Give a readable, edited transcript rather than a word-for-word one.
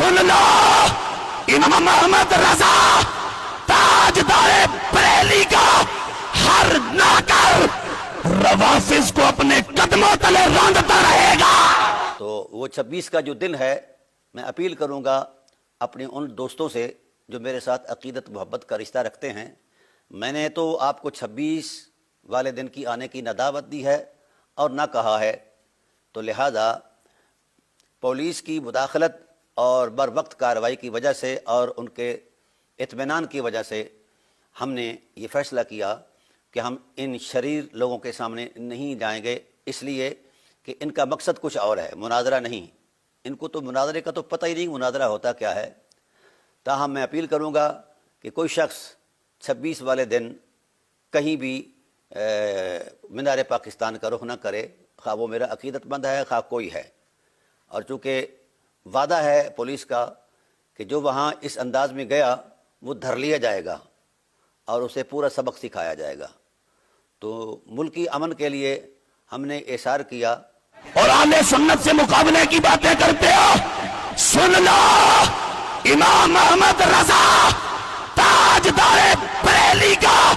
سن لو، امام محمد رضا تاجدار بریلی کا ہر ناکر روافظ کو اپنے قدموں تلے راندتا رہے گا۔ تو وہ 26 کا جو دن ہے، میں اپیل کروں گا اپنے ان دوستوں سے جو میرے ساتھ عقیدت محبت کا رشتہ رکھتے ہیں۔ میں نے تو آپ کو 26 والے دن کی آنے کی نہ دعوت دی ہے اور نہ کہا ہے، تو لہذا پولیس کی مداخلت اور بر وقت کارروائی کی وجہ سے اور ان کے اطمینان کی وجہ سے ہم نے یہ فیصلہ کیا کہ ہم ان شریر لوگوں کے سامنے نہیں جائیں گے، اس لیے کہ ان کا مقصد کچھ اور ہے، مناظرہ نہیں۔ ان کو تو مناظرے کا تو پتہ ہی نہیں مناظرہ ہوتا کیا ہے۔ تاہم میں اپیل کروں گا کہ کوئی شخص 26 والے دن کہیں بھی مینار پاکستان کا رخ نہ کرے، خواہ وہ میرا عقیدت مند ہے خواہ کوئی ہے۔ اور چونکہ وعدہ ہے پولیس کا کہ جو وہاں اس انداز میں گیا وہ دھر لیا جائے گا اور اسے پورا سبق سکھایا جائے گا۔ تو ملکی امن کے لیے ہم نے احسار کیا۔ اور اہل سنت سے مقابلے کی باتیں کرتے ہو، سن لو، امام محمد رضا تاجدار بریلی کا